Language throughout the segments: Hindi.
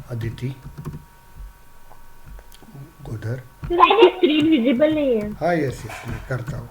अदिति गोधर। स्क्रीन विजिबल नहीं है। हाँ यस यस, मैं करता हूँ।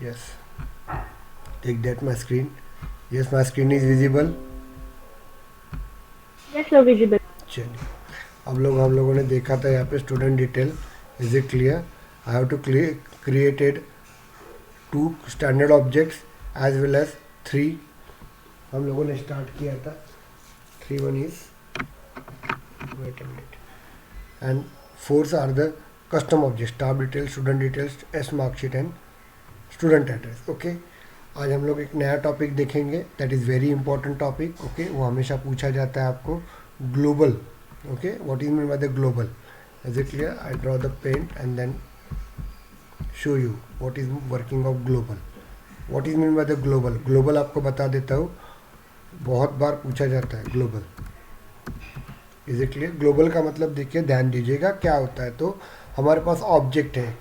Yes, take that my screen. Yes, my screen is visible. Yes low visible. चलिए, हम लोगों ने देखा था यहाँ पे student detail. Is it clear? I have to created 2 standard objects as well as 3। हम लोगों ने स्टार्ट किया था 3 1 is, wait a minute, and 4 are the custom object, staff detail, student details, s marksheet and student address. Okay, आज हम लोग एक नया टॉपिक देखेंगे, that is very important topic. Okay, वो हमेशा पूछा जाता है आपको, global. Okay, what is mean by the global? Is it clear? I draw the paint and then show you what is working of global. What is mean by the global? Global आपको बता देता हूँ, बहुत बार पूछा जाता है global. Is it clear? Global का मतलब देखिए, ध्यान दीजिएगा क्या होता है। तो हमारे पास ऑब्जेक्ट है,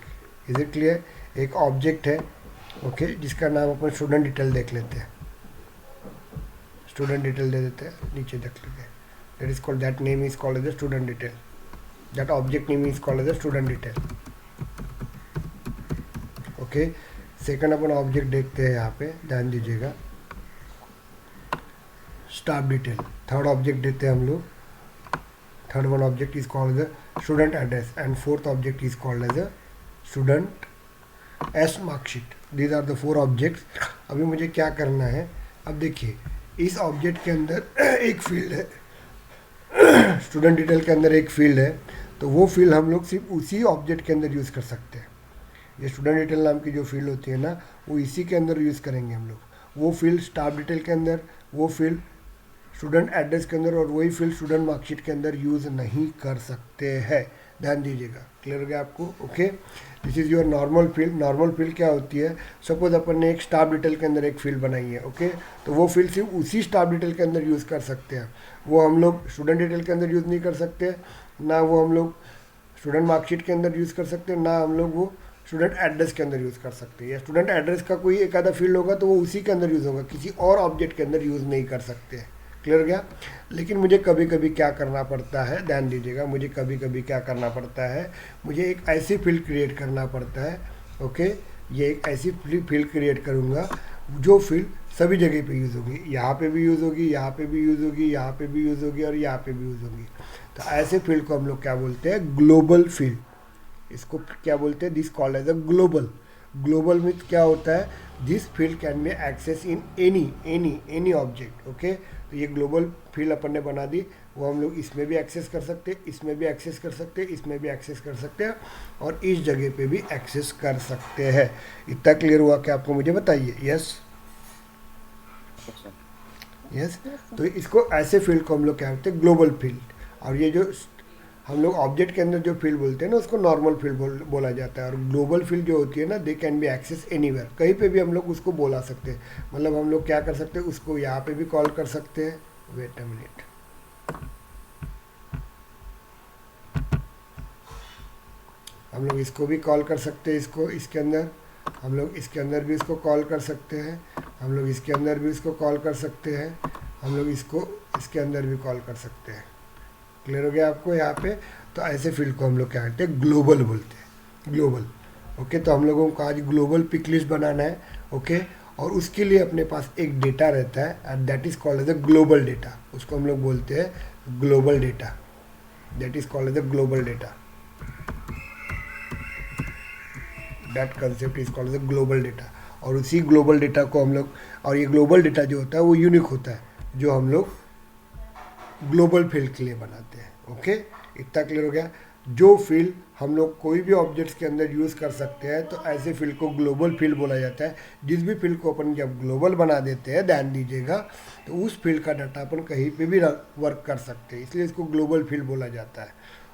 इज इट क्लियर? एक ऑब्जेक्ट है, ओके, जिसका नाम अपन स्टूडेंट डिटेल देख लेते हैं। स्टूडेंट डिटेल दे देते हैं, नीचे देख लेते हैं। That is called, that name is called as the student detail, that object name is called as the student detail. Okay, second अपन ऑब्जेक्ट देखते हैं यहाँ पे, ध्यान दीजिएगा, स्टाफ डिटेल। थर्ड ऑब्जेक्ट देते हैं हम लोग, third one object is called as the student address, and fourth object is called as a student s marksheet. These are the 4 objects. अभी मुझे क्या करना है, अब देखिए, इस ऑब्जेक्ट के अंदर एक फील्ड है, स्टूडेंट डिटेल के अंदर एक फील्ड है, तो वो फील्ड हम लोग सिर्फ उसी ऑब्जेक्ट के अंदर यूज़ कर सकते हैं। ये स्टूडेंट डिटेल नाम की जो फील्ड होती है ना, वो इसी के अंदर यूज़ करेंगे हम लोग। वो फील्ड स्टाफ डिटेल के अंदर, वो फील्ड स्टूडेंट एड्रेस के अंदर, और वही फील्ड स्टूडेंट मार्कशीट के अंदर यूज़ नहीं कर सकते हैं। ध्यान दीजिएगा, क्लियर हो गया आपको? Okay, this is your normal field. Normal field क्या होती है? सपोज अपन ने एक स्टाफ डिटेल के अंदर एक फील्ड बनाई है, ओके, तो वो फील्ड सिर्फ उसी स्टाफ डिटेल के अंदर यूज़ कर सकते हैं। वो हम लोग स्टूडेंट डिटेल के अंदर यूज़ नहीं कर सकते, ना वो हम लोग स्टूडेंट मार्कशीट के अंदर यूज़ कर सकते हैं, ना हम लोग वो स्टूडेंट एड्रेस के अंदर यूज़ कर सकते हैं। या स्टूडेंट एड्रेस का कोई एक आधा फील्ड होगा तो वो उसी के अंदर यूज़ होगा, किसी और ऑब्जेक्ट के अंदर यूज़ नहीं कर सकते हैं। क्लियर गया? लेकिन मुझे कभी कभी क्या करना पड़ता है, ध्यान दीजिएगा, मुझे कभी कभी क्या करना पड़ता है, मुझे एक ऐसी फील्ड क्रिएट करना पड़ता है। ओके, ये एक ऐसी फील्ड क्रिएट करूँगा जो फील्ड सभी जगह पे यूज़ होगी, यहाँ पे भी यूज़ होगी, यहाँ पे भी यूज़ होगी, यहाँ पे भी यूज़ होगी, और यहाँ पे भी यूज़ होगी। तो ऐसे फील्ड को हम लोग क्या बोलते हैं? Global field. इसको क्या बोलते हैं? This called as a global. Global में क्या होता है? This field can be access in any object. Okay, तो ये ग्लोबल फील्ड अपन ने बना दी, वो हम लोग इसमें भी एक्सेस कर सकते हैं, इसमें भी एक्सेस कर सकते हैं, इसमें भी एक्सेस कर सकते हैं, और इस जगह पे भी एक्सेस कर सकते हैं। इतना क्लियर हुआ क्या आपको? मुझे बताइए। यस अच्छा। यस। तो इसको, ऐसे फील्ड को हम लोग क्या बोलते हैं? Global field. और ये जो हम लोग ऑब्जेक्ट के अंदर जो फील्ड बोलते हैं ना, उसको नॉर्मल फील्ड बोला जाता है। और ग्लोबल फील्ड जो होती है ना, they can be access anywhere, कहीं पे भी हम लोग उसको बोला सकते हैं। मतलब हम लोग क्या कर सकते हैं, उसको यहाँ पे भी कॉल कर सकते हैं। वेट अ मिनट, हम लोग इसको भी कॉल कर सकते हैं, इसको इसके अंदर हम लोग इसके अंदर भी इसको कॉल कर सकते हैं, हम लोग इसके अंदर भी इसको कॉल कर सकते हैं, हम लोग इसको इसके अंदर भी कॉल कर सकते हैं। क्लियर हो गया आपको यहाँ पे? तो ऐसे फील्ड को हम लोग क्या कहते हैं? ग्लोबल बोलते हैं, ग्लोबल। ओके, तो हम लोगों को आज ग्लोबल पिक लिस्ट बनाना है। ओके, और उसके लिए अपने पास एक डेटा रहता है, and that is called as a global data. उसको हम लोग बोलते हैं global data, that is called as a global data. That concept is called as a global data. और उसी ग्लोबल डेटा को हम लोग, और ये ग्लोबल डेटा जो होता है वो यूनिक होता है, जो हम लोग ग्लोबल फील्ड के लिए बनाते हैं। ओके, इतना क्लियर हो गया? जो फील्ड हम लोग कोई भी ऑब्जेक्ट्स के अंदर यूज़ कर सकते हैं, तो ऐसे फील्ड को ग्लोबल फील्ड बोला जाता है। जिस भी फील्ड को अपन जब ग्लोबल बना देते हैं, ध्यान दीजिएगा, तो उस फील्ड का डाटा अपन कहीं पे भी वर्क कर सकते हैं, इसलिए इसको ग्लोबल फील्ड बोला जाता है।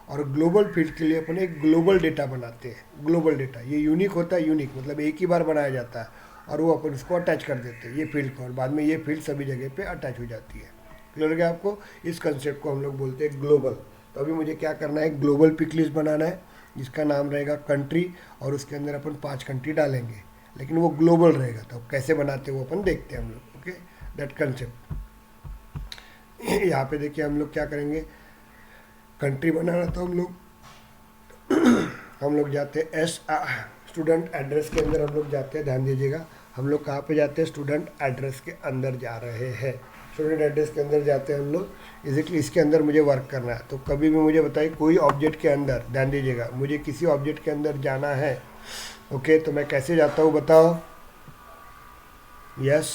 और ग्लोबल फील्ड के लिए अपन एक ग्लोबल डेटा बनाते हैं। ग्लोबल डेटा ये यूनिक होता है, यूनिक मतलब एक ही बार बनाया जाता है, और वो अपन उसको अटैच कर देते हैं ये फील्ड को, और बाद में ये फील्ड सभी जगह पे अटैच हो जाती है। क्लियर हो गया आपको? इस कंसेप्ट को हम लोग बोलते हैं ग्लोबल। तो अभी मुझे क्या करना है, ग्लोबल पिक लिस्ट बनाना है जिसका नाम रहेगा कंट्री, और उसके अंदर अपन 5 कंट्री डालेंगे, लेकिन वो ग्लोबल रहेगा। तो कैसे बनाते हैं वो अपन देखते हैं हम लोग। Okay, that concept. यहाँ पे देखिए हम लोग क्या करेंगे, कंट्री बनाना, तो हम लोग जाते हैं एस स्टूडेंट एड्रेस के अंदर हम लोग जाते हैं। ध्यान दीजिएगा, हम लोग कहाँ पे जाते हैं, स्टूडेंट एड्रेस के अंदर जा रहे हैं। स्टूडेंट एड्रेस के अंदर जाते हैं हम लोग, इजिकली इसके अंदर मुझे वर्क करना है। तो कभी भी मुझे बताइए, कोई ऑब्जेक्ट के अंदर, ध्यान दीजिएगा, मुझे किसी ऑब्जेक्ट के अंदर जाना है। ओके, तो मैं कैसे जाता हूँ बताओ? यस,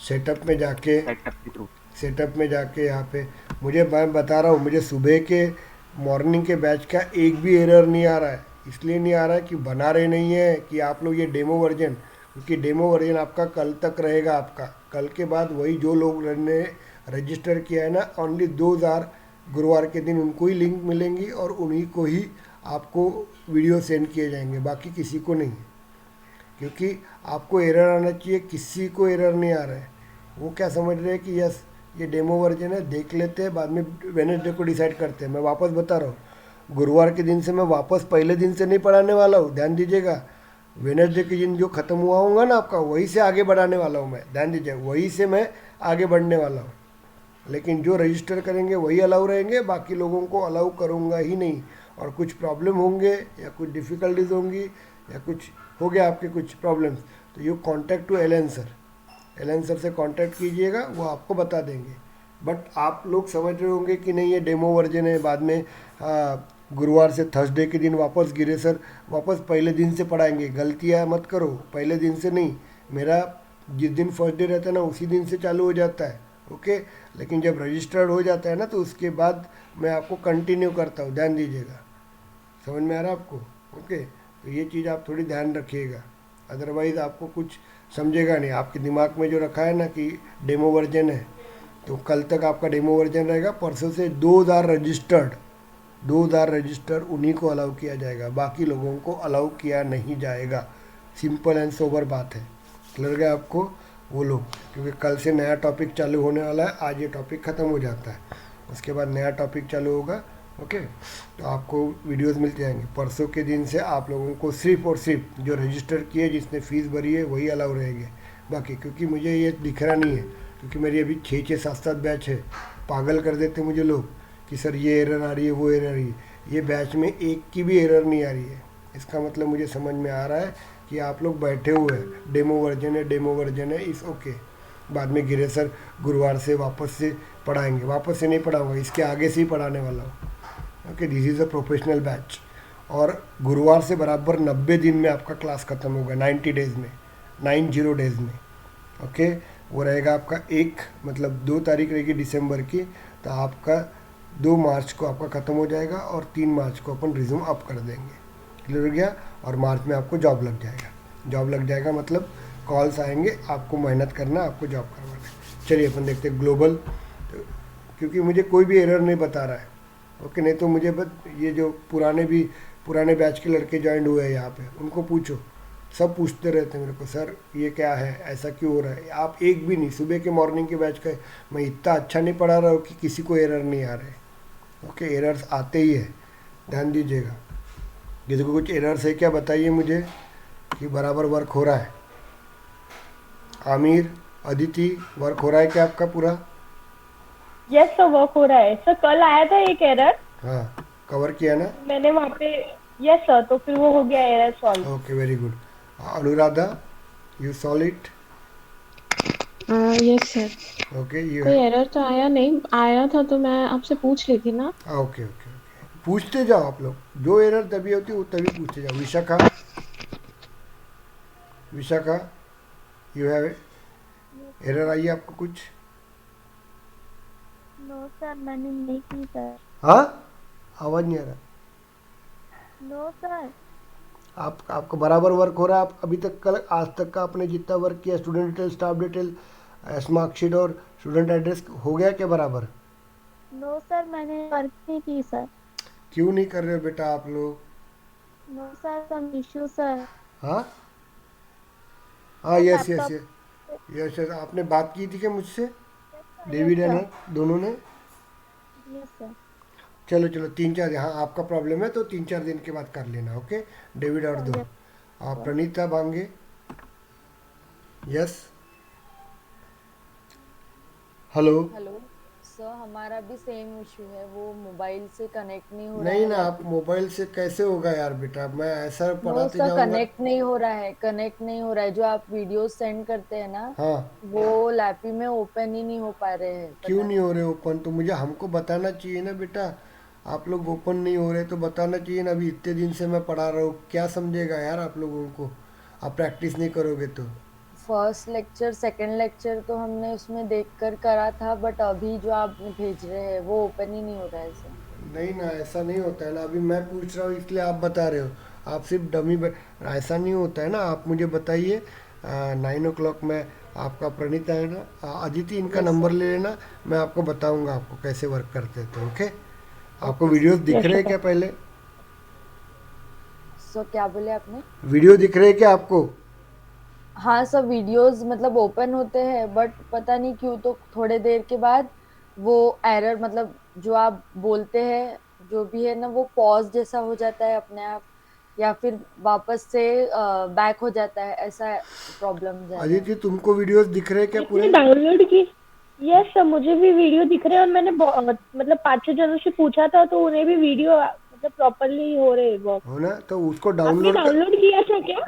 सेटअप में जाके, सेटअप के थ्रू। सेटअप में जाके यहाँ पे मुझे, मैं बता रहा हूँ, मुझे सुबह के मॉर्निंग के बैच का एक भी एरर नहीं आ रहा है। इसलिए नहीं आ रहा है कि बना रहे नहीं है कि आप लोग ये डेमो वर्जन, क्योंकि डेमो वर्जन आपका कल तक रहेगा। आपका कल के बाद वही जो लोग ने रजिस्टर किया है ना, ओनली 2000 गुरुवार के दिन उनको ही लिंक मिलेंगी, और उन्हीं को ही आपको वीडियो सेंड किए जाएंगे, बाकी किसी को नहीं। क्योंकि आपको एरर आना चाहिए, किसी को एरर नहीं आ रहा है। वो क्या समझ रहे हैं कि यस ये डेमो वर्जन है, देख लेते हैं, बाद में वेडनेसडे को डिसाइड करते हैं। मैं वापस बता रहा हूँ, गुरुवार के दिन से मैं वापस पहले दिन से नहीं पढ़ाने वाला हूँ। ध्यान दीजिएगा, वेडनेसडे के दिन जो ख़त्म हुआ होगा ना आपका, वहीं से आगे बढ़ाने वाला हूँ मैं। ध्यान दीजिए, वहीं से मैं आगे बढ़ने वाला हूँ। लेकिन जो रजिस्टर करेंगे वही अलाउ रहेंगे, बाकी लोगों को अलाउ करूँगा ही नहीं। और कुछ प्रॉब्लम होंगे या कुछ डिफ़िकल्टीज होंगी या कुछ हो गया आपके कुछ प्रॉब्लम्स, तो you contact to Alan sir. Alan sir से कांटेक्ट कीजिएगा, वो आपको बता देंगे। बट आप लोग समझ रहे होंगे कि नहीं ये डेमो वर्जन है, बाद में गुरुवार से थर्सडे के दिन वापस गिरे सर, वापस पहले दिन से पढ़ाएंगे। गलतियाँ मत करो, पहले दिन से नहीं। मेरा जिस दिन फर्स्ट डे रहता है ना, उसी दिन से चालू हो जाता है। ओके, लेकिन जब रजिस्टर्ड हो जाता है ना, तो उसके बाद मैं आपको कंटिन्यू करता हूँ। ध्यान दीजिएगा, समझ में आ रहा है आपको? ओके, तो ये चीज़ आप थोड़ी ध्यान रखिएगा, अदरवाइज़ आपको कुछ समझेगा नहीं। आपके दिमाग में जो रखा है ना कि डेमो वर्जन है, तो कल तक आपका डेमो वर्जन रहेगा। परसों से 2000 रजिस्टर्ड उन्हीं को अलाउ किया जाएगा, बाकी लोगों को अलाउ किया नहीं जाएगा। सिंपल एंड सोबर बात है। क्लियर गया आपको? वो लोग, क्योंकि कल से नया टॉपिक चालू होने वाला है। आज ये टॉपिक ख़त्म हो जाता है, उसके बाद नया टॉपिक चालू होगा। ओके, तो आपको वीडियोस मिल जाएंगे। परसों के दिन से आप लोगों को सिर्फ और सिर्फ जो रजिस्टर किए, जिसने फ़ीस भरी है, वही अलाउ रहेंगे। बाकी क्योंकि मुझे ये दिख रहा नहीं है, क्योंकि मेरी अभी 6 7 बैच है। पागल कर देते मुझे लोग कि सर ये एरर आ रही है, वो एरर आ रही है। ये बैच में एक की भी एरर नहीं आ रही है। इसका मतलब मुझे समझ में आ रहा है कि आप लोग बैठे हुए हैं, डेमो वर्जन है, इस ओके। बाद में गिरे सर गुरुवार से वापस से पढ़ाएंगे, वापस से नहीं पढ़ाऊँगा, इसके आगे से ही पढ़ाने वाला हूँ। Okay, this is a professional batch. और गुरुवार से बराबर 90 दिन में आपका क्लास ख़त्म होगा, 90 डेज़ में, 90 डेज़ में। ओके, वो रहेगा आपका 1 मतलब 2 तारीख रहेगी दिसंबर की, तो आपका 2 मार्च को आपका ख़त्म हो जाएगा, और 3 मार्च को अपन रिज्यूम अप कर देंगे। क्लियर हो गया? और मार्च में आपको जॉब लग जाएगा। जॉब लग जाएगा मतलब कॉल्स आएंगे, आपको मेहनत करना, आपको जॉब करवाना है। चलिए अपन देखते हैं ग्लोबल, तो क्योंकि मुझे कोई भी एरर नहीं बता रहा है। ओके, नहीं तो मुझे ये जो पुराने बैच के लड़के ज्वाइन हुए हैं यहाँ पे, उनको पूछो, सब पूछते रहते हैं मेरे को, सर ये क्या है, ऐसा क्यों हो रहा है। आप एक भी नहीं, सुबह के मॉर्निंग के बैच का मैं इतना अच्छा नहीं पढ़ा रहा हूँ कि किसी को एरर नहीं आ रहे। ओके, एरर्स आते ही है, ध्यान दीजिएगा। किसी को कुछ एरर्स है क्या, बताइए मुझे कि बराबर वर्क हो रहा है। आमिर, अदिति, वर्क हो रहा है क्या आपका पूरा? यस सर, वर्क हो रहा है सर। कल आया था एक एरर, हाँ, कवर किया ना? मैंने वहाँ पे, यस सर, तो फिर वो हो गया error solve. Okay, very good. Anuradha, you solve it? Yes sir. Okay, you कोई एरर तो आया नहीं, आया था तो मैं आपसे पूछ ली थी ना। ओके ओके ओके, पूछते जाओ आप लोग, जो एरर तभी होती है वो तभी पूछते जाओ। Vishakha, Vishakha, you have error आई है आपको कुछ? नो सर, मैंने नहीं की सर। हाँ, आवाज़ नहीं आ रहा। No sir. आपका बराबर वर्क हो रहा है? आप अभी तक कल आज तक का आपने जितना वर्क किया, student detail, staff detail, marksheet और स्टूडेंट एड्रेस, हो गया क्या बराबर? नो सर, मैंने वर्क नहीं की सर। क्यों नहीं कर रहे हो बेटा आप लोग? No sir, some issue sir. हाँ हाँ, sir yes yes laptop. Yes yes yes, आपने बात की थी क्या मुझसे, यस डेविड सर। एंड दोनों ने? Yes sir. चलो चलो, 3-4 दिन, हाँ आपका प्रॉब्लम है तो 3-4 दिन के बाद कर लेना, ओके। डेविड और दो, यस आप sir. Praneeta Bange, yes, hello. Hello sir, हमारा भी सेम इशू है, वो मोबाइल से कनेक्ट नहीं हो रहा नहीं है ना, आप लैपटॉप। मोबाइल से कैसे होगा यार बेटा, मैं ऐसा नो पढ़ाते सर, जाऊंगा। कनेक्ट नहीं हो रहा है, कनेक्ट नहीं हो रहा है। जो आप वीडियो सेंड करते हैं ना, हाँ, वो लैपी में ओपन ही नहीं हो पा रहे हैं, क्यों पता नहीं नहीं हो रहे क्यों। ओपन? तो मुझे हमको बताना चाहिए ना बेटा। आप लोग ओपन नहीं हो रहे तो बताना चाहिए ना। अभी इतने दिन से मैं पढ़ा रहा हूँ, क्या समझेगा यार आप लोगों को, आप प्रैक्टिस नहीं करोगे तो। फर्स्ट लेक्चर सेकंड लेक्चर तो हमने उसमें देख कर करा था, बट अभी जो आप भेज रहे हैं वो ओपन ही नहीं हो रहा है सर। नहीं ना, ऐसा नहीं होता है ना। अभी मैं पूछ रहा हूँ इसलिए आप बता रहे हो। आप सिर्फ ऐसा नहीं होता है ना। आप मुझे बताइए, 9 o'clock में आपका प्रणीता है ना, अदिति, इनका यस नंबर सर। ले लेना। मैं आपको बताऊंगा आपको कैसे वर्क करते हैं, तो ओके। आपको ओके वीडियोस सर। दिख यस रहे हैं सर। क्या पहले? सो क्या बोले आपने? वीडियो दिख रहे हैं क्या आपको? हाँ सब वीडियोस मतलब ओपन होते हैं, बट पता नहीं क्यों तो थोड़े देर के बाद वो एरर, मतलब जो आप बोलते हैं जो भी है ना, वो पॉज जैसा हो जाता है अपने आप, या फिर वापस से बैक हो जाता है, ऐसा प्रॉब्लम जा रहा है। अदिति, तुमको वीडियोस दिख रहे हैं क्या आपने पूरे? डाउनलोड की? यस सर, मुझे भी वीडियो दिख रहे हैं और मैंने मतलब 5-6 जनों से पूछा था तो उन्हें भी वीडियो मतलब प्रॉपरली हो रहे वर्क। हो ना, तो उसको आपने डाउनलोड कर। डाउनलोड किया था क्या?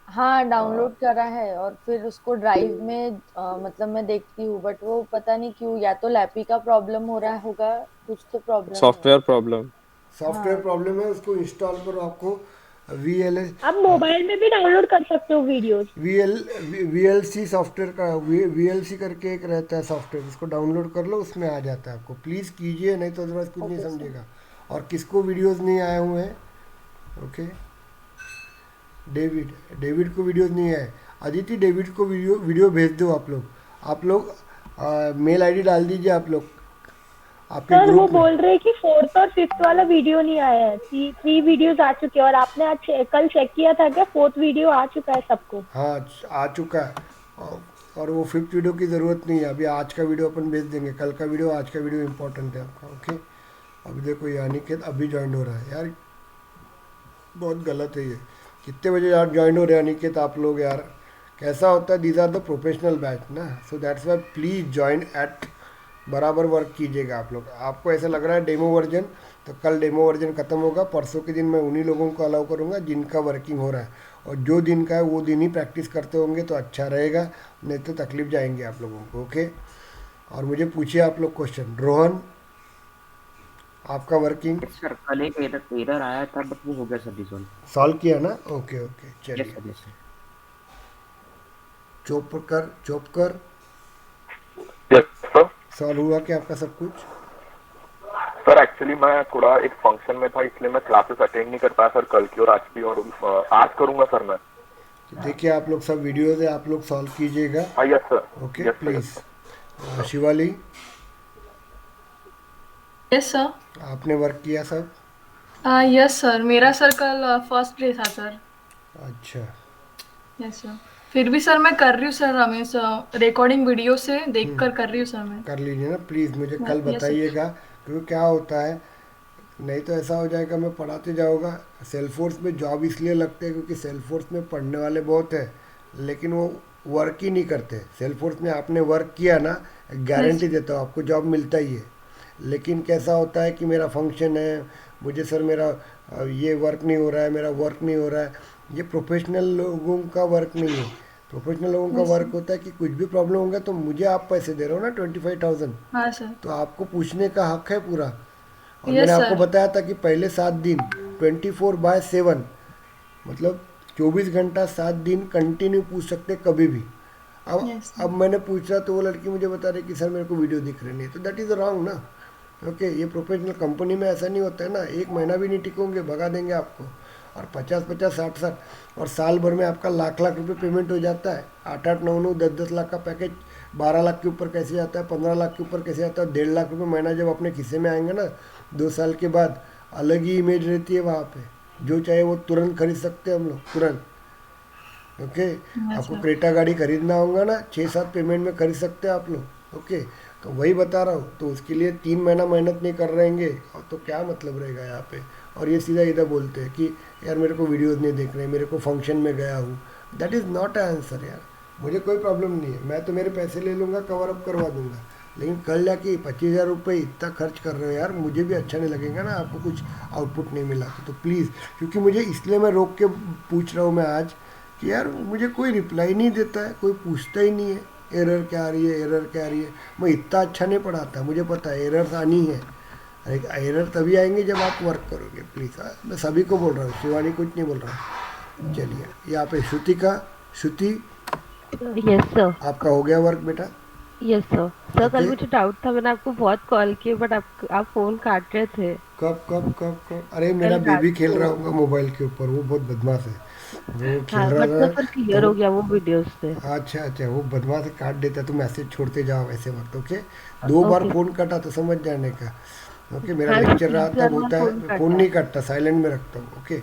हाँ डाउनलोड करा है, और फिर उसको ड्राइव में मतलब मैं देखती हूँ, बट वो पता नहीं क्यों, या तो लैपी का प्रॉब्लम हो रहा होगा, कुछ तो प्रॉब्लम है। Software problem. सॉफ्टवेयर हाँ। प्रॉब्लम है, उसको इंस्टॉल करो। आपको वी एल एस आप मोबाइल में भी डाउनलोड कर सकते हो videos. V L V L C software का, वी एल सी करके एक रहता है सॉफ्टवेयर, उसको डाउनलोड कर लो, उसमें आ जाता है। आपको प्लीज़ कीजिए, नहीं तो अदरवाइज कुछ नहीं ओके सर। समझेगा। और किसको वीडियोस नहीं आए हुए हैं? ओके, डेविड, डेविड को वीडियोस नहीं आए। अदिति, डेविड को वीडियो वीडियो भेज दो। आप लोग मेल आईडी डाल दीजिए आप लोग आपके सर वो ग्रुप में। बोल रहे हैं कि 4th और 5th वाला वीडियो नहीं आया है। 3 वीडियोस आ चुके हैं और आपने आज कल चेक किया था क्या? 4th वीडियो आ चुका है सबको। हाँ, आ चुका है। और वो 5th वीडियो की ज़रूरत नहीं है। अभी आज का वीडियो अपन भेज देंगे, कल का वीडियो, आज का वीडियो इंपॉर्टेंट है आपका, ओके। अभी देखो, ये अनिकेत अभी ज्वाइन हो रहा है यार, बहुत गलत है ये। कितने बजे यार ज्वाइन हो रहे हैं अनिकेत आप लोग यार? कैसा होता है, these are the professional batch ना, so that's why please join it, बराबर वर्क कीजिएगा आप लोग। आपको ऐसा लग रहा है डेमो वर्जन, तो कल डेमो वर्जन ख़त्म होगा, परसों के दिन मैं उन्हीं लोगों को अलाउ करूँगा जिनका वर्किंग हो रहा है। और जो दिन का है वो दिन ही प्रैक्टिस करते होंगे तो अच्छा रहेगा, नहीं तो तकलीफ जाएंगे आप लोगों को, ओके। और मुझे पूछिए आप लोग क्वेश्चन। रोहन, आपका वर्किंग सर कल एक एरर एरर आया था, बट वो हो गया सर रिजॉल्व। सॉल्व किया ना? ओके ओके, यस चलिए। Sir, yes sir. Chopkar yes sir. Solve हुआ क्या आपका सब कुछ? सर एक्चुअली मैं थोड़ा एक फंक्शन में था, इसलिए मैं क्लासेस अटेंड नहीं कर पाया सर कल की और आज की, और आज करूंगा सर मैं। तो देखिए, आप लोग सब वीडियोज है, आप लोग सॉल्व कीजिएगा, हाँ yes sir. Okay yes sir, please. Yes sir. Shivali, yes sir. आपने वर्क किया सब? यस सर, मेरा सर कल फर्स्ट डे था सर। अच्छा। Yes sir. फिर भी सर मैं कर रही हूँ सर, रमेश रिकॉर्डिंग वीडियो से देख कर रही हूँ सर मैं। कर लीजिए ना प्लीज़, मुझे कल यस सर। बताइएगा, क्योंकि क्या होता है, नहीं तो ऐसा हो जाएगा मैं पढ़ाते जाऊँगा। सेल्फोर्स में जॉब इसलिए लगते हैं क्योंकि सेल्फोर्स में पढ़ने वाले बहुत हैं, लेकिन वो वर्क ही नहीं करते। सेल्फोर्स में आपने वर्क किया ना, गारंटी देता हूँ आपको जॉब मिलता ही है। लेकिन कैसा होता है कि मेरा फंक्शन है, मुझे सर मेरा ये वर्क नहीं हो रहा है, मेरा वर्क नहीं हो रहा है, ये प्रोफेशनल लोगों का वर्क नहीं है। प्रोफेशनल लोगों का यस वर्क सर। होता है कि कुछ भी प्रॉब्लम होगा तो मुझे आप पैसे दे रहे हो ना, 25,000, हाँ सर। तो आपको पूछने का हक है पूरा। और मैंने यस आपको सर। बताया था कि पहले 7 दिन 24/7, मतलब 24 घंटा 7 दिन कंटिन्यू पूछ सकते कभी भी। अब यस अब सर। मैंने पूछा तो वो लड़की मुझे बता रही कि सर मेरे को वीडियो दिख रही नहीं, तो दैट इज़ रॉन्ग ना। ओके, ये प्रोफेशनल कंपनी में ऐसा नहीं होता है ना, एक महीना भी नहीं टिकोगे, भगा देंगे आपको। और 50-50, 60-60 और साल भर में आपका लाख लाख रुपए पेमेंट हो जाता है। 8-8, 9-9, 10-10 लाख का पैकेज 12 लाख के ऊपर कैसे आता है, 15 लाख के ऊपर कैसे आता है। 1.5 लाख रुपए महीना जब अपने खिस्से में आएंगे ना 2 साल के बाद, अलग ही इमेज रहती है वहाँ पे। जो चाहे वो तुरंत खरीद सकते हैं हम लोग, तुरंत। ओके, आपको क्रेटा गाड़ी खरीदना होगा ना 6-7 पेमेंट में खरीद सकते हैं आप लोग। ओके, तो वही बता रहा हूँ। तो उसके लिए 3 महीना मेहनत नहीं कर रहेंगे और तो क्या मतलब रहेगा यहाँ पे। और ये सीधा इधर बोलते हैं कि यार मेरे को वीडियोस नहीं देख रहे, मेरे को फंक्शन में गया हूँ। That is not a answer यार। मुझे कोई प्रॉब्लम नहीं है, मैं तो मेरे पैसे ले लूँगा, कवर अप करवा दूंगा। लेकिन कल जाके 25,000 रुपये इतना खर्च कर रहे हो यार, मुझे भी अच्छा नहीं लगेगा ना आपको कुछ आउटपुट नहीं मिला तो प्लीज़। क्योंकि मुझे इसलिए मैं रोक के पूछ रहा हूँ मैं आज कि यार मुझे कोई रिप्लाई नहीं देता है, कोई पूछता ही नहीं है एरर क्या आ रही है, एरर क्या आ रही है। मैं इतना अच्छा नहीं पढ़ाता, मुझे पता है एरर्स आनी है। एरर तभी आएंगे जब आप वर्क करोगे। प्लीज़ मैं सभी को बोल रहा हूँ, शिवानी कुछ नहीं बोल रहा हूँ। चलिए यहाँ पे श्रुति यस सर। आपका हो गया वर्क बेटा? Yes sir. सर कल Okay. मुझे डाउट था, मैंने आपको बहुत कॉल किए बट आप फोन काट रहे थे। कब? अरे मेरा कल बेबी रात खेल को। रहा होगा मोबाइल के ऊपर, वो बहुत बदमाश है। वो खेल हाँ रहा बट था सर पर क्लियर तो हो गया वो वीडियोस से। अच्छा, वो बदमाश है, काट देता है। तो मैसेज छोड़ते जाओ ऐसे वक्त। ओके, 2 बार ओके फ़ोन कटा तो समझ जाने का। ओके, मेरा हाँ लेक्चर रहा तीसरा तब बार होता फोन है, फ़ोन काटा। नहीं काटता, साइलेंट में रखता हूँ। ओके,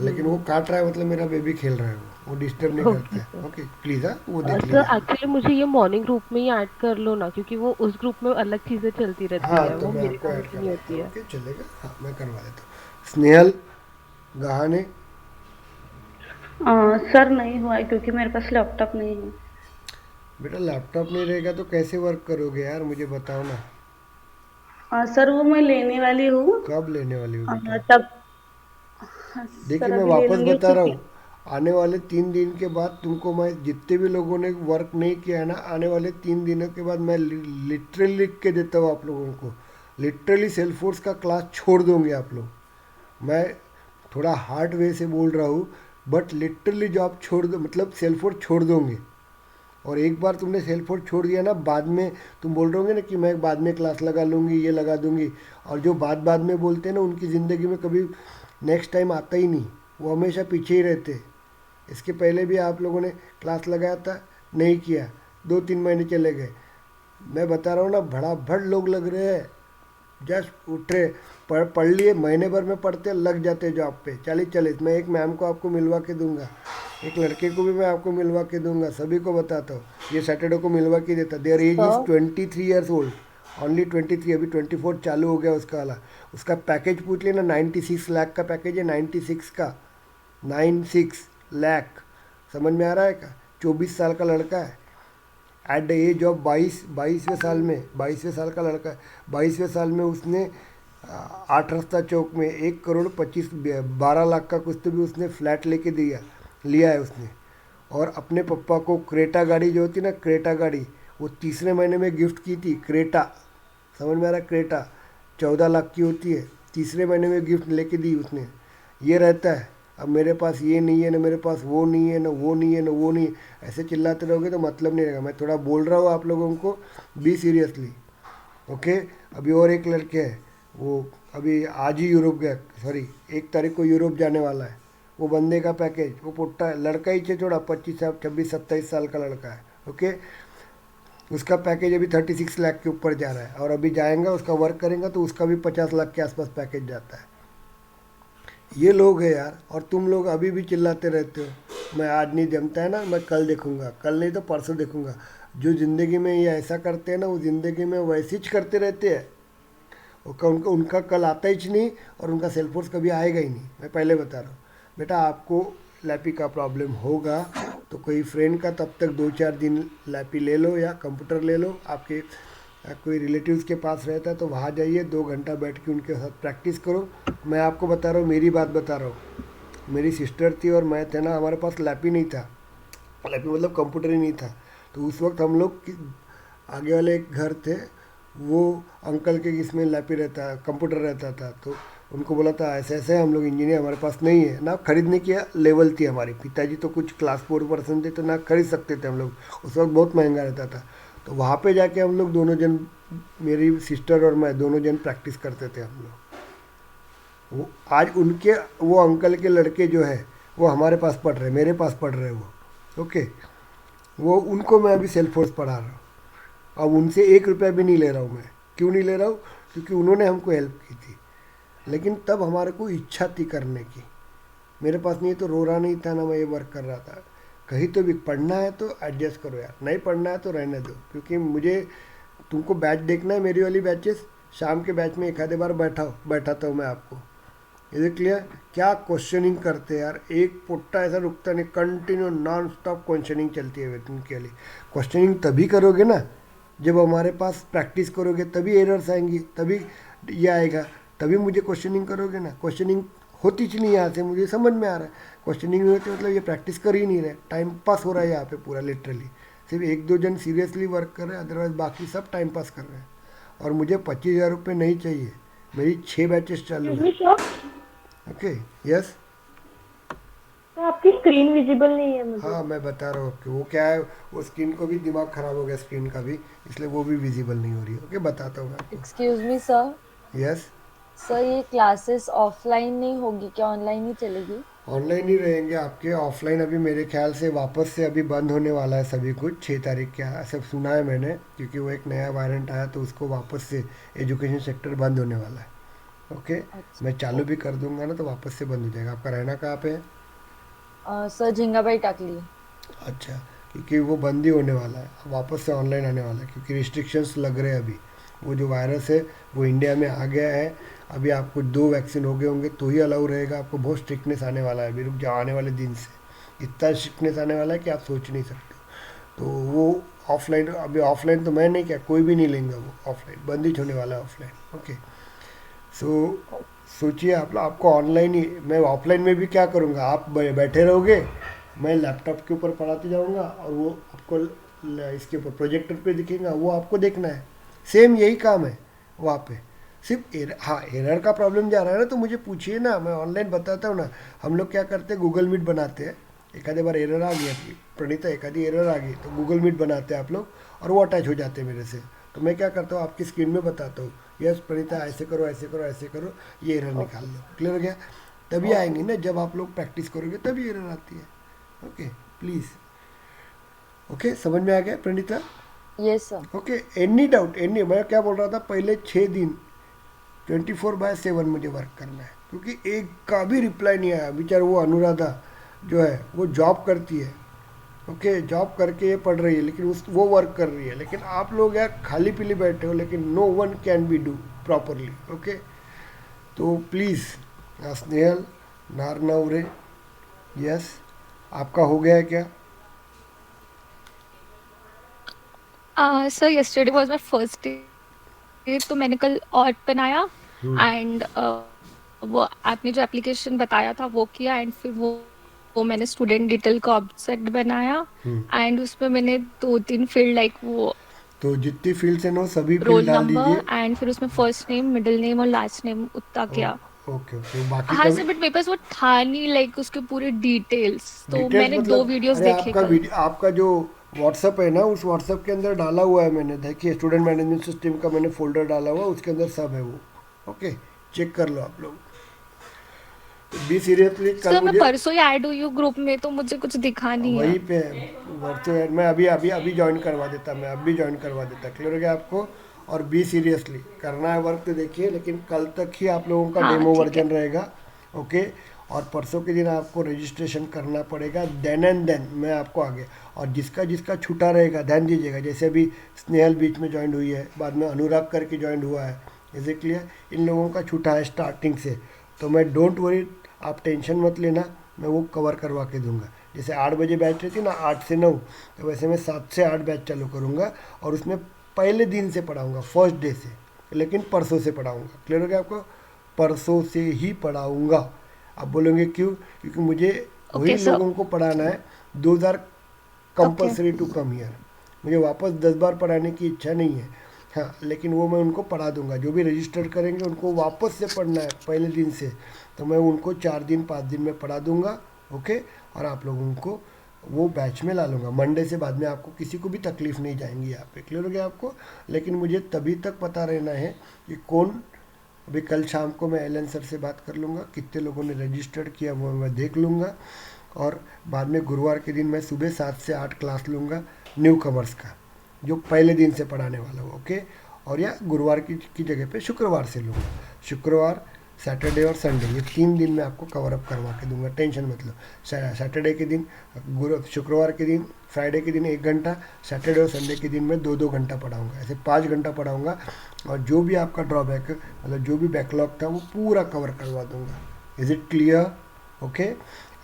लेकिन वो काट रहा है मतलब मेरा बेबी खेल रहा है, वो डिस्टर्ब नहीं ओके करता है। सर। ओके प्लीज़, हाँ वो देख सर लीजिए। एक्चुअली मुझे ये मॉर्निंग ग्रुप में ही ऐड कर लो ना, क्योंकि वो उस ग्रुप में अलग चीजें चलती रहती हाँ है, तो वो मैं मेरे आपको फोन ऐड पे नहीं करवाता होती हूँ। है। ओके चलेगा, हाँ मैं करवा देता हूँ। स्नेहल गहाने, सर नहीं हुआ है क्योंकि मेरे पास लैपटॉप नहीं है। बेटा लैपटॉप नहीं रहेगा तो कैसे वर्क करोगे यार, मुझे बताओ ना। सर वो मैं लेने वाली हूँ। कब लेने वाली हो बेटा? तब देखिए सर मैं अभी ले वापस लूंगी बता रहा उसकी। हूँ, आने वाले 3 दिन के बाद तुमको मैं, जितने भी लोगों ने वर्क नहीं किया है ना, आने वाले 3 दिनों के बाद मैं लिटरली लिख के देता हूँ आप लोगों को। लिटरली सेल्फोर्स का क्लास छोड़ दोगे आप लोग। मैं थोड़ा हार्ड वे से बोल रहा हूँ, बट लिटरली जॉब छोड़ दो, मतलब सेल्फोर्स छोड़ दोगे। और एक बार तुमने सेल्फोर्स छोड़ दिया ना, बाद में तुम बोल रहे होगे ना कि मैं बाद में क्लास लगा लूँगी, ये लगा दूँगी। और जो बाद में बोलते हैं ना, उनकी ज़िंदगी में कभी नेक्स्ट टाइम आता ही नहीं, वो हमेशा पीछे ही रहते। इसके पहले भी आप लोगों ने क्लास लगाया था, नहीं किया, 2-3 महीने चले गए। मैं बता रहा हूँ ना, भड़ लोग लग रहे हैं, जस्ट उठ रहे, पढ़ लिए, महीने भर में पढ़ते लग जाते जॉब पे। 40-40 मैं एक मैम को आपको मिलवा के दूंगा, एक लड़के को भी मैं आपको मिलवा के दूंगा, सभी को बताता हूँ। ये सैटरडे को मिलवा के देता। Their age is 23 years old, only 23, अभी 24 चालू हो गया उसका वाला। उसका पैकेज पूछ लेना, 96 लाख का पैकेज है, 96 का, 96 लाख। समझ में आ रहा है क्या? 24 साल का लड़का है, एट द एज ऑफ 22वें साल में, 22वें साल का लड़का है। 22वें साल में उसने 8 रास्ता चौक में 1,25,12 लाख का कुछ तो भी उसने फ्लैट लेके लिया है उसने। और अपने पप्पा को क्रेटा गाड़ी जो होती है ना, क्रेटा गाड़ी, वो तीसरे महीने में गिफ्ट की थी। क्रेटा, समझ में आ रहा है? क्रेटा 14 लाख की होती है, तीसरे महीने में गिफ्ट लेके दी उसने। ये रहता है, अब मेरे पास ये नहीं है ना, मेरे पास वो नहीं है ना, वो नहीं है ना, वो नहीं है, ऐसे चिल्लाते रहोगे तो मतलब नहीं रहेगा। मैं थोड़ा बोल रहा हूँ आप लोगों को, बी सीरियसली। ओके, अभी और एक लड़के हैं, वो अभी आज ही यूरोप गया, सॉरी 1 तारीख को यूरोप जाने वाला है। वो बंदे का पैकेज, वो पुट्टा है, लड़का ही है, थोड़ा 26 साल का लड़का है। ओके, उसका पैकेज अभी 36 लाख के ऊपर जा रहा है। और अभी जाएगा, उसका वर्क करेगा तो उसका भी 50 लाख के आसपास पैकेज जाता है। ये लोग हैं यार, और तुम लोग अभी भी चिल्लाते रहते हो मैं आज नहीं जमता है ना, मैं कल देखूंगा, कल नहीं तो परसों देखूंगा। जो ज़िंदगी में ये ऐसा करते हैं ना, वो ज़िंदगी में वैसे ही करते रहते हैं। उनका कल आता ही नहीं, और उनका सेल्फोर्स कभी आएगा ही नहीं। मैं पहले बता रहा हूँ बेटा, आपको लैपी का प्रॉब्लम होगा तो कोई फ्रेंड का तब तक 2-4 दिन लैपी ले लो, या कंप्यूटर ले लो। आपके कोई रिलेटिव्स के पास रहता है तो वहाँ जाइए, 2 घंटा बैठ के उनके साथ प्रैक्टिस करो। मैं आपको बता रहा हूँ, मेरी बात बता रहा हूँ। मेरी सिस्टर थी और मैं थे ना, हमारे पास लैपी नहीं था, लैपी मतलब कंप्यूटर ही नहीं था। तो उस वक्त हम लोग आगे वाले एक घर थे, वो अंकल के इसमें लैपी रहता, कंप्यूटर रहता था। तो उनको बोला था ऐसे ऐसे हम लोग इंजीनियर, हमारे पास नहीं है ना, खरीदने की लेवल थी हमारी। पिताजी तो कुछ क्लास 4 पर्सन थे तो ना खरीद सकते थे हम लोग, उस वक्त बहुत महंगा रहता था। तो वहाँ पे जाके हम लोग दोनों जन, मेरी सिस्टर और मैं दोनों जन प्रैक्टिस करते थे हम लोग। वो आज उनके वो अंकल के लड़के जो है वो हमारे पास पढ़ रहे, मेरे पास पढ़ रहे वो। ओके, वो उनको मैं अभी सेल्फ फोर्स पढ़ा रहा हूँ। अब उनसे 1 रुपया भी नहीं ले रहा हूँ मैं। क्यों नहीं ले रहा हूँ? क्योंकि उन्होंने हमको हेल्प की थी, लेकिन तब हमारे को इच्छा थी करने की। मेरे पास नहीं तो रो रहा नहीं था ना, मैं ये वर्क कर रहा था। कहीं तो भी पढ़ना है तो एडजस्ट करो यार, नहीं पढ़ना है तो रहने दो। क्योंकि मुझे तुमको बैच देखना है, मेरी वाली बैचेस शाम के बैच में एक आधे बार बैठाता हूँ मैं आपको। Is it clear? क्या क्वेश्चनिंग करते हैं यार, एक पुट्टा ऐसा रुकता नहीं, कंटिन्यू नॉन स्टॉप क्वेश्चनिंग चलती है उनके लिए। क्वेश्चनिंग तभी करोगे ना जब हमारे पास प्रैक्टिस करोगे, तभी एरर्स आएंगी, तभी ये आएगा, तभी मुझे क्वेश्चनिंग करोगे ना। क्वेश्चनिंग होती चली यहाँ से, मुझे समझ में आ रहा है। क्वेश्चनिंग नहीं होती मतलब ये प्रैक्टिस कर ही नहीं रहे, टाइम पास हो रहा है यहाँ पे पूरा लिटरली। सिर्फ 1-2 जन सीरियसली वर्क कर रहे हैं, अदरवाइज बाकी सब टाइम पास कर रहे हैं। और मुझे 25,000 रुपये नहीं चाहिए, मेरी 6 बैचेस चालू है। Okay, yes. तो आपकी स्क्रीन विजिबल नहीं है मुझे। हाँ, मैं बता रहा हूँ आपको, वो क्या है, वो स्क्रीन को भी दिमाग ख़राब हो गया स्क्रीन का भी, इसलिए वो भी विजिबल नहीं हो रही है। ओके, बताता हूँ मैं आपको। Excuse me sir. Yes sir, ये क्लासेस ऑफलाइन नहीं होगी क्या, ऑनलाइन ही चलेगी? ऑनलाइन ही रहेंगे आपके। ऑफलाइन अभी मेरे ख्याल से वापस से अभी बंद होने वाला है सभी कुछ 6 तारीख के, ऐसा सुना है मैंने। क्योंकि वो एक नया वारंट आया तो उसको वापस से एजुकेशन सेक्टर बंद होने वाला है। ओके, मैं चालू भी कर दूंगा ना तो वापस से बंद हो जाएगा। आपका रहना कहाँ पे है? सर, झिंगाबाई टाकली। अच्छा, क्योंकि वो बंद ही होने वाला है, वापस से ऑनलाइन आने वाला है। क्योंकि रिस्ट्रिक्शंस लग रहे हैं अभी, वो जो वायरस है वो इंडिया में आ गया है। अभी आपको 2 वैक्सीन हो गए होंगे तो ही अलाउ रहेगा। आपको बहुत स्ट्रिक्टनेस आने वाला है अभी, रुक जाओ, आने वाले दिन से इतना स्ट्रिक्टनेस आने वाला है कि आप सोच नहीं सकते। तो वो ऑफलाइन, अभी ऑफलाइन तो मैं नहीं, क्या कोई भी नहीं लेंगे, वो ऑफलाइन बंद ही होने वाला है ऑफलाइन। ओके, सो सोचिए आप, आपको ऑनलाइन ही, मैं ऑफलाइन में भी क्या करूँगा, आप बैठे रहोगे, मैं लैपटॉप के ऊपर पढ़ाते जाऊँगा और वो आपको इसके ऊपर प्रोजेक्टर पे दिखेगा, वो आपको देखना है। सेम यही काम है वहाँ पे, सिर्फ एरर का प्रॉब्लम जा रहा है ना तो मुझे पूछिए ना, मैं ऑनलाइन बताता हूँ ना। हम लोग क्या करते हैं, गूगल मीट बनाते हैं। एक आधे बार एरर आ गया, प्रणीता एक आधी एरर आ गई तो गूगल मीट बनाते हैं आप लोग और वो अटैच हो जाते हैं मेरे से। तो मैं क्या करता हूँ, आपकी स्क्रीन में बताता हूँ, यस प्रणीता ऐसे करो ऐसे करो ऐसे करो, ये एरर निकाल लो। क्लियर हो गया? तभी आएंगी ना, जब आप लोग प्रैक्टिस करोगे तभी एरर आती है। Okay, please. ओके, समझ में आ गया Pranita? Yes sir. Okay, any doubt, any, मैं क्या बोल रहा था, पहले 6 दिन 24/7 मुझे वर्क करना है। क्योंकि एक का भी रिप्लाई नहीं आया। बेचारा वो अनुराधा जो है वो जॉब करती है, ओके, जॉब करके ये पढ़ रही है, लेकिन वो वर्क कर रही है। लेकिन आप लोग यार खाली पीली बैठे हो, लेकिन no one can be do properly. Okay, तो प्लीज़ स्नेहल नारनवरे, यस, आपका हो गया है क्या? Sir yesterday was my first day, तो मैंने कल ऑट बनाया एंड वो आपने जो एप्लीकेशन बताया था वो किया एंड फिर वो मैंने स्टूडेंट डिटेल का ऑब्जेक्ट बनाया एंड उसमें मैंने 2-3 फील्ड लाइक वो तो जितनी फील्ड्स हैं ना सभी रोल फील्ड डाल नंबर दीजिए। एंड फिर उसमें फर्स्ट नेम मिडिल नेम और लास्ट नेम उतना किया। ओके ओके, बाकी हाँ का सर, बट मेरे पास वो था नहीं लाइक उसके पूरे डिटेल्स, तो डिटेल्स मैंने 2 मतलब, वीडियोस अरे देखे आपका कल। वीडियो, आपका जो व्हाट्सअप है ना, उस व्हाट्सअप के अंदर डाला हुआ है मैंने, देखिए स्टूडेंट मैनेजमेंट सिस्टम का मैंने फोल्डर डाला हुआ है, उसके अंदर सब है वो। ओके, चेक कर लो आप लोग। बी सीरियसली, कल सर मैं मुझे परसों ही ऐड हुई हूँ ग्रुप में, तो मुझे कुछ दिखा नहीं है। वहीं पे वर्चुअल ऐड मैं अभी ज्वाइन करवा देता, मैं अभी ज्वाइन करवा देता। क्लियर हो गया आपको? और बी सीरियसली करना है वर्क तो देखिए, लेकिन कल तक ही आप लोगों का हाँ, डेमो ठीक है। वर्जन रहेगा। ओके, और परसों के दिन आपको रजिस्ट्रेशन करना पड़ेगा, देन एंड देन मैं आपको आगे, और जिसका जिसका छूटा रहेगा ध्यान दीजिएगा। जैसे अभी स्नेहल बीच में ज्वाइन हुई है, बाद में अनुराग करके ज्वाइन हुआ है, इज इट क्लियर? इन लोगों का छूटा है स्टार्टिंग से, तो मैं डोंट वरी, आप टेंशन मत लेना, मैं वो कवर करवा के दूंगा। जैसे 8 बजे बैच रहती ना, 8 से 9, तो वैसे मैं 7 से 8 बैच चालू करूँगा और उसमें पहले दिन से पढ़ाऊँगा, फर्स्ट डे से, लेकिन परसों से पढ़ाऊँगा। क्लियर हो गया आपको? परसों से ही पढ़ाऊँगा। आप बोलेंगे क्यों? क्योंकि मुझे वही सर। लोगों को पढ़ाना है। 2000 कंपल्सरी टू कम हियर। मुझे वापस 10 बार पढ़ाने की इच्छा नहीं है, हाँ, लेकिन वो मैं उनको पढ़ा दूंगा। जो भी रजिस्टर करेंगे उनको वापस से पढ़ना है पहले दिन से, तो मैं उनको 4 दिन 5 दिन में पढ़ा दूंगा। ओके, और आप लोगों को वो बैच में ला लूँगा। मंडे से बाद में आपको किसी को भी तकलीफ़ नहीं जाएंगी यहाँ पे। क्लियर हो गया आपको? लेकिन मुझे तभी तक पता रहना है कि कौन, अभी कल शाम को मैं एलन सर से बात कर लूँगा, कितने लोगों ने रजिस्टर्ड किया वो मैं देख लूँगा, और बाद में गुरुवार के दिन मैं सुबह 7 से 8 क्लास लूँगा न्यू कमर्स का, जो पहले दिन से पढ़ाने वाला हूँ। ओके, और या गुरुवार की जगह पे शुक्रवार से लूँगा। शुक्रवार, सैटरडे और संडे, ये 3 दिन मैं आपको कवर अप करवा के दूंगा, टेंशन मत लो। सैटरडे के दिन, शुक्रवार के दिन, फ्राइडे के दिन 1 घंटा, सैटरडे और संडे के दिन मैं 2-2 घंटा पढ़ाऊँगा, ऐसे 5 घंटा पढ़ाऊँगा। और जो भी आपका ड्रॉबैक मतलब जो भी बैकलॉग था वो पूरा कवर करवा दूँगा। Is it clear? Okay,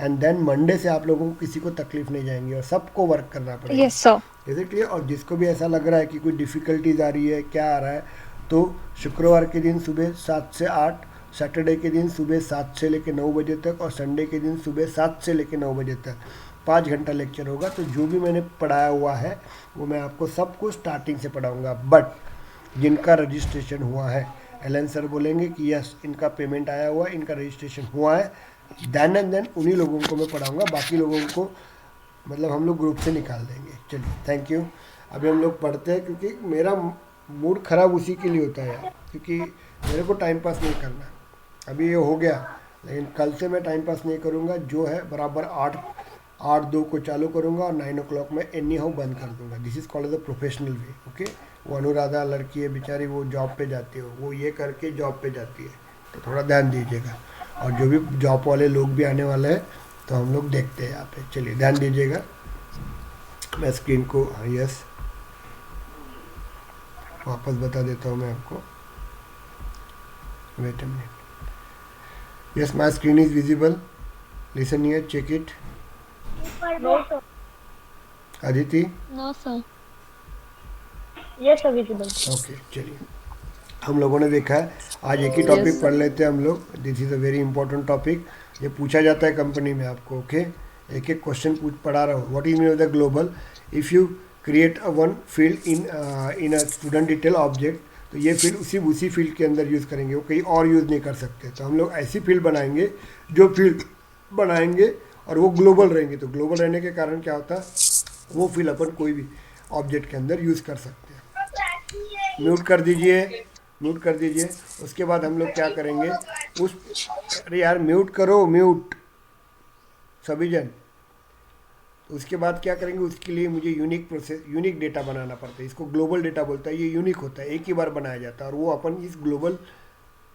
and then Monday से आप लोगों को किसी को तकलीफ नहीं जाएंगी और सबको वर्क करना पड़ेगा। Yes sir. Is it clear? और जिसको भी ऐसा लग रहा है कि कोई डिफ़िकल्टीज आ रही है, क्या आ रहा है, तो शुक्रवार के दिन सुबह 7 से 8, सैटरडे के दिन सुबह 7 से लेकर 9 बजे तक, और संडे के दिन सुबह 7 से लेकर 9 बजे तक 5 घंटा लेक्चर होगा। तो जो भी मैंने पढ़ाया हुआ है वो मैं आपको सबको स्टार्टिंग से पढ़ाऊँगा। बट जिनका रजिस्ट्रेशन हुआ है, एलन सर बोलेंगे कि यस इनका पेमेंट आया हुआ है, इनका रजिस्ट्रेशन हुआ है, देन एंड देन उन्हीं लोगों को मैं पढ़ाऊँगा, बाकी लोगों को मतलब हम लोग ग्रुप से निकाल देंगे। चलिए, थैंक यू। अभी हम लोग पढ़ते हैं, क्योंकि मेरा मूड ख़राब उसी के लिए होता है यार, क्योंकि मेरे को टाइम पास नहीं करना। अभी ये हो गया, लेकिन कल से मैं टाइम पास नहीं करूँगा। जो है बराबर 8-2 को चालू करूँगा और 9 o'clock में एनी हाउ बंद कर दूँगा। This is called the professional way. Okay, वो अनुराधा लड़की है बेचारी, वो जॉब पे जाती है, वो ये करके जॉब पे जाती है, तो थोड़ा ध्यान दीजिएगा। और जो भी जॉब वाले लोग भी आने वाले हैं तो हम लोग देखते हैं यहाँ पे। चलिए ध्यान दीजिएगा। मैं स्क्रीन को, हाँ यस, वापस बता देता हूँ मैं आपको। Wait a minute. Yes, my screen is visible. Listen here, check it. No sir. Aditi? No sir. Yes sir, visible. Okay, चलिए हम लोगों ने देखा है, आज एक ही टॉपिक पढ़ लेते हैं हम लोग। This is a very important topic, ये पूछा जाता है कंपनी में आपको। ओके, एक एक क्वेश्चन पढ़ा रहा हूँ। What is mean of the global? If you create a one field in a student detail object, तो ये फील्ड उसी फील्ड के अंदर यूज़ करेंगे, वो कहीं और यूज़ नहीं कर सकते। तो हम लोग ऐसी फील्ड बनाएंगे, जो फील्ड बनाएंगे और वो ग्लोबल रहेंगे। तो ग्लोबल रहने के कारण क्या होता है, वो फील्ड अपन कोई भी ऑब्जेक्ट के अंदर यूज़ कर सकते हैं। म्यूट कर दीजिए, म्यूट कर दीजिए। उसके बाद हम लोग क्या करेंगे, अरे यार म्यूट करो, म्यूट सभी जन। उसके बाद क्या करेंगे, उसके लिए मुझे यूनिक डेटा बनाना पड़ता है। इसको ग्लोबल डेटा बोलता है, ये यूनिक होता है, एक ही बार बनाया जाता है, और वो अपन इस ग्लोबल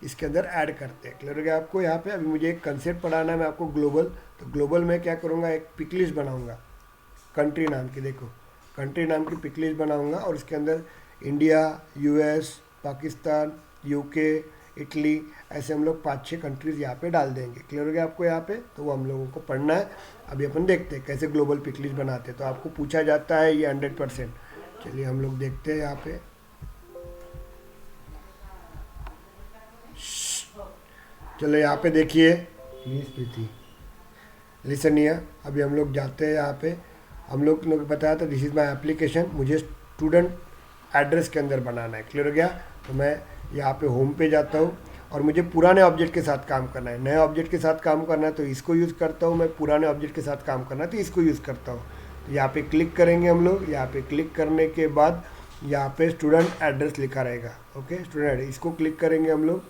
इसके अंदर ऐड करते हैं। क्लियर हो गया आपको? यहाँ पे अभी मुझे एक कंसेप्ट पढ़ाना है मैं आपको ग्लोबल। तो ग्लोबल में क्या करूँगा, एक पिक लिस्ट बनाऊँगा कंट्री नाम की। देखो, कंट्री नाम की पिक लिस्ट बनाऊँगा, और इसके अंदर India, US, Pakistan, UK, Italy, ऐसे हम लोग 5-6 कंट्रीज़ यहाँ पे डाल देंगे। क्लियर हो गया आपको यहाँ पे? तो वो हम लोगों को पढ़ना है। अभी अपन देखते हैं कैसे ग्लोबल पिक लिस्ट बनाते हैं। तो आपको पूछा जाता है ये 100%। चलिए हम लोग देखते हैं यहाँ पे। चलो यहाँ पे देखिए, लिसन हियर। अभी हम लोग जाते हैं यहाँ पे। हम लोग ने बताया था दिस इज़ माई एप्लीकेशन, मुझे स्टूडेंट एड्रेस के अंदर बनाना है। क्लियर हो गया? तो मैं यहाँ पे होम पे जाता हूँ, और मुझे पुराने ऑब्जेक्ट के साथ काम करना है। नए ऑब्जेक्ट के साथ काम करना है तो इसको यूज़ करता हूँ मैं, पुराने ऑब्जेक्ट के साथ काम करना है तो इसको यूज़ करता हूँ। तो यहाँ पे क्लिक करेंगे हम लोग। यहाँ पे क्लिक करने के बाद यहाँ पे स्टूडेंट एड्रेस लिखा रहेगा। ओके, स्टूडेंट, इसको क्लिक करेंगे हम लोग।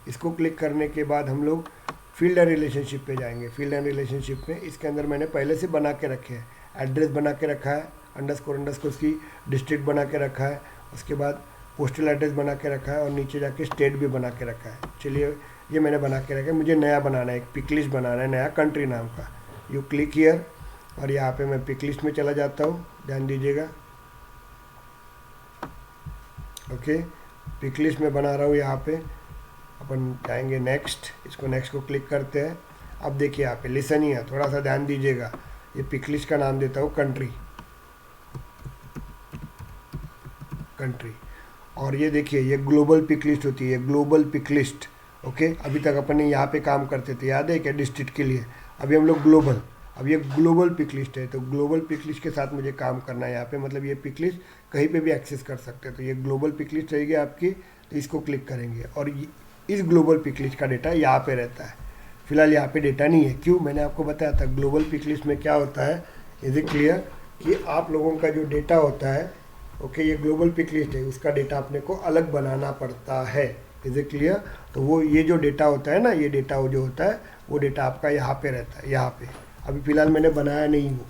इसको क्लिक करने के बाद हम लोग फील्ड एंड रिलेशनशिप पे जाएंगे। फील्ड एंड रिलेशनशिप में इसके अंदर मैंने पहले से बना के रखे हैं, एड्रेस बना के रखा है, अंडरस्कोर उसकी डिस्ट्रिक्ट बना के रखा है, उसके बाद पोस्टल एड्रेस बना के रखा है, और नीचे जाके स्टेट भी बना के रखा है। चलिए ये मैंने बना के रखा है। मुझे नया बनाना है, एक पिक लिस्ट बनाना है नया कंट्री नाम का। यू क्लिक हियर, और यहाँ पे मैं पिक लिस्ट में चला जाता हूँ। ध्यान दीजिएगा। ओके, पिक लिस्ट में बना रहा हूँ। यहाँ पे अपन जाएंगे नेक्स्ट, इसको नेक्स्ट को क्लिक करते हैं। अब देखिए यहाँ पे लिसन ही है, थोड़ा सा ध्यान दीजिएगा। ये पिक लिस्ट का नाम देता हूँ कंट्री, और ये देखिए ये ग्लोबल पिक लिस्ट होती है, ग्लोबल पिक लिस्ट। ओके, अभी तक अपन यहाँ पे काम करते थे, याद है क्या, डिस्ट्रिक्ट के लिए। अभी हम लोग ग्लोबल, अब ये ग्लोबल पिक लिस्ट है, तो ग्लोबल पिक लिस्ट के साथ मुझे काम करना है यहाँ पे। मतलब ये पिक लिस्ट कहीं पे भी एक्सेस कर सकते हैं। तो ये ग्लोबल पिक लिस्ट रहेगी आपकी, तो इसको क्लिक करेंगे, और इस ग्लोबल पिक लिस्ट का डेटा यहाँ पे रहता है। फिलहाल यहाँ पे डेटा नहीं है। क्यों? मैंने आपको बताया था ग्लोबल पिक लिस्ट में क्या होता है, इज इट क्लियर कि आप लोगों का जो डेटा होता है ओके ये ग्लोबल पिक लिस्ट है, उसका डेटा अपने को अलग बनाना पड़ता है। Is it clear? तो वो ये जो डेटा होता है ना, ये डेटा वो जो होता है वो डेटा आपका यहाँ पे रहता है, यहाँ पे। अभी फ़िलहाल मैंने बनाया नहीं वो,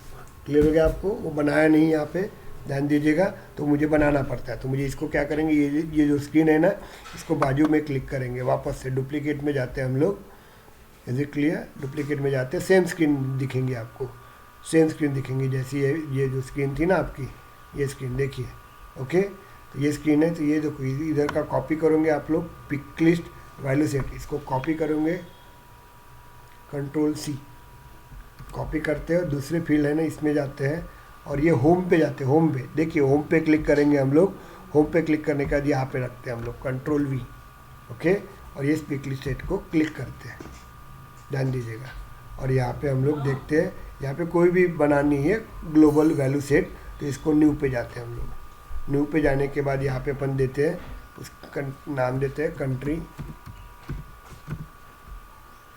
क्लियर हो गया आपको? वो बनाया नहीं यहाँ पे, ध्यान दीजिएगा। तो मुझे बनाना पड़ता है, तो मुझे इसको क्या करेंगे, ये जो स्क्रीन है ना, इसको बाजू में क्लिक करेंगे, वापस से डुप्लीकेट में जाते हैं हम लोग। Is it clear? डुप्लीकेट में जाते हैं, सेम स्क्रीन दिखेंगी आपको, सेम स्क्रीन दिखेंगी जैसी ये जो स्क्रीन थी ना आपकी, ये स्क्रीन देखिए। ओके, तो ये स्क्रीन है, तो ये देखो इधर का कॉपी करोगे आप लोग, पिक लिस्ट वैल्यू सेट, इसको कॉपी करोगे, Ctrl+C कॉपी करते हैं और दूसरे फील्ड है ना इसमें जाते हैं और ये होम पे जाते हैं। होम पे देखिए, होम पे क्लिक करेंगे हम लोग। होम पे क्लिक करने के बाद यहाँ पे रखते हैं हम लोग Ctrl+V, ओके, और ये पिक लिस्ट सेट को क्लिक करते हैं, ध्यान दीजिएगा। और यहाँ पे हम लोग देखते हैं, यहाँ पे कोई भी बनानी है ग्लोबल वैल्यू सेट, तो इसको न्यू पे जाते हैं हम लोग। न्यू पे जाने के बाद यहाँ पे अपन देते हैं, उसका नाम देते हैं कंट्री,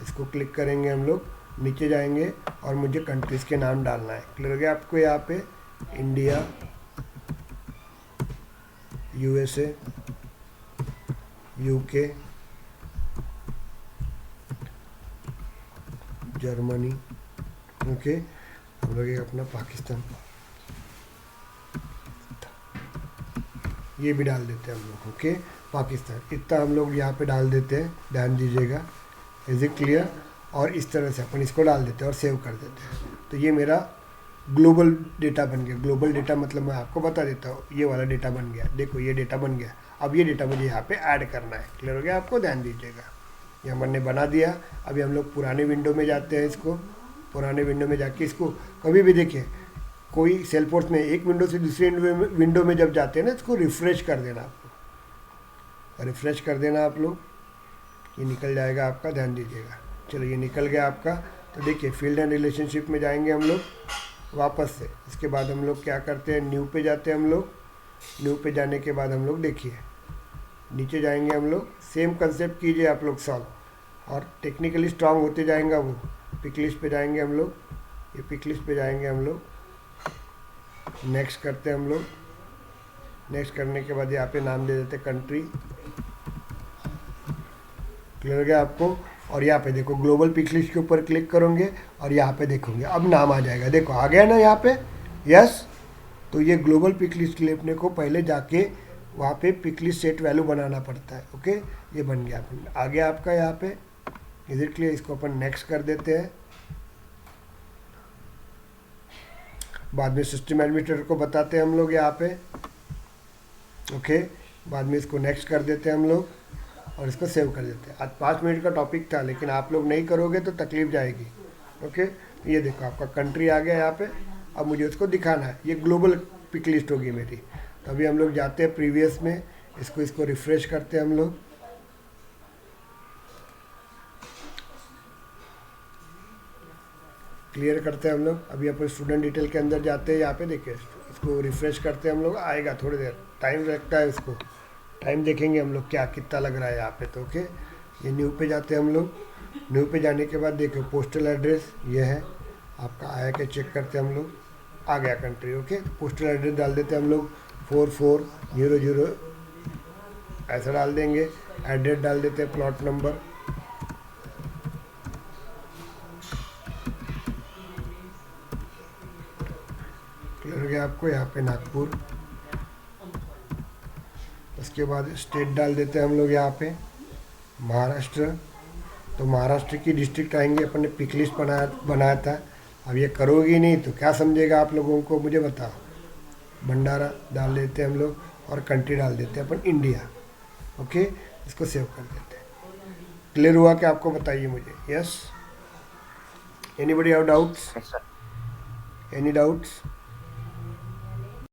इसको क्लिक करेंगे हम लोग, नीचे जाएंगे और मुझे कंट्रीज़ के नाम डालना है। क्लियर हो गया आपको? यहाँ पे India, USA, UK, Germany, okay, हम लोग अपना पाकिस्तान ये भी डाल देते हैं हम लोग, ओके, पाकिस्तान इतना हम लोग यहाँ पे डाल देते हैं, ध्यान दीजिएगा। Is it clear? और इस तरह से अपन इसको डाल देते हैं और सेव कर देते हैं। तो ये मेरा ग्लोबल डेटा बन गया। ग्लोबल डेटा मतलब मैं आपको बता देता हूँ, ये वाला डेटा बन गया, देखो ये डेटा बन गया। अब ये डेटा मुझे यहाँ पे ऐड करना है। क्लियर हो गया आपको? ध्यान दीजिएगा, ये हमने बना दिया। अभी हम लोग पुराने विंडो में जाते हैं, इसको पुराने विंडो में जाके इसको कभी भी देखिए, कोई सेलफोर्स में एक विंडो से दूसरे विंडो में जब जाते हैं ना, इसको रिफ़्रेश कर देना आपको, रिफ़्रेश कर देना आप लोग, ये निकल जाएगा आपका, ध्यान दीजिएगा। चलो ये निकल गया आपका। तो देखिए फील्ड एंड रिलेशनशिप में जाएंगे हम लोग वापस से। इसके बाद हम लोग क्या करते हैं, न्यू पे जाते हैं हम लोग। न्यू पे जाने के बाद हम लोग देखिए नीचे जाएंगे हम लोग, सेम कंसेप्ट कीजिए आप लोग सॉल्व, और टेक्निकली स्ट्रांग होते जाएंगे। वो पिक लिस्ट पे जाएंगे हम लोग, ये पिक लिस्ट पे जाएंगे हम लोग, नेक्स्ट करते हैं हम लोग। नेक्स्ट करने के बाद यहाँ पे नाम दे देते कंट्री। क्लियर हो गया आपको? और यहाँ पे देखो ग्लोबल पिक लिस्ट के ऊपर क्लिक करोगे और यहाँ पे देखोगे अब नाम आ जाएगा, देखो आ गया ना यहाँ पे, यस। तो ये ग्लोबल पिक लिस्ट के लिए अपने को पहले जाके वहाँ पे पिक लिस्ट सेट वैल्यू बनाना पड़ता है, ओके। ये बन गया, आ गया आपका यहाँ पे। Is it clear? इसको अपन नेक्स्ट कर देते हैं। बाद में सिस्टम एडमिनिस्ट्रेटर को बताते हैं हम लोग यहाँ पे, ओके। बाद में इसको नेक्स्ट कर देते हैं हम लोग और इसको सेव कर देते हैं। आज 5 मिनट का टॉपिक था, लेकिन आप लोग नहीं करोगे तो तकलीफ जाएगी, ओके। ये देखो आपका कंट्री आ गया यहाँ पे। अब मुझे उसको दिखाना है, ये ग्लोबल पिक लिस्ट होगी मेरी। तो अभी हम लोग जाते हैं प्रीवियस में, इसको रिफ्रेश करते हैं हम लोग। क्लियर करते हैं हम लोग। अभी अपन स्टूडेंट डिटेल के अंदर जाते हैं, यहाँ पे देखिए इसको रिफ्रेश करते हैं हम लोग। आएगा, थोड़ी देर टाइम लगता है, इसको टाइम देखेंगे हम लोग क्या कितना लग रहा है यहाँ पे। तो ओके, ये न्यू पे जाते हैं हम लोग। न्यू पे जाने के बाद देखो पोस्टल एड्रेस ये है आपका, आया क्या चेक करते हैं हम लोग। आ गया कंट्री, ओके। पोस्टल एड्रेस डाल देते हैं हम लोग 4400 ऐसा डाल देंगे। एड्रेस डाल देते हैं, प्लॉट नंबर, क्लियर हो गया आपको। यहाँ पे नागपुर। उसके बाद स्टेट डाल देते हैं हम लोग यहाँ पे महाराष्ट्र। तो महाराष्ट्र की डिस्ट्रिक्ट आएंगे, अपन ने पिक लिस्ट बनाया था। अब ये करोगे नहीं तो क्या समझेगा आप लोगों को, मुझे बताओ। भंडारा डाल देते हैं हम लोग और कंट्री डाल देते हैं अपन इंडिया, ओके। इसको सेव कर देते हैं। क्लियर हुआ क्या आपको? बताइए मुझे। Yes, anybody have doubts? Any doubts?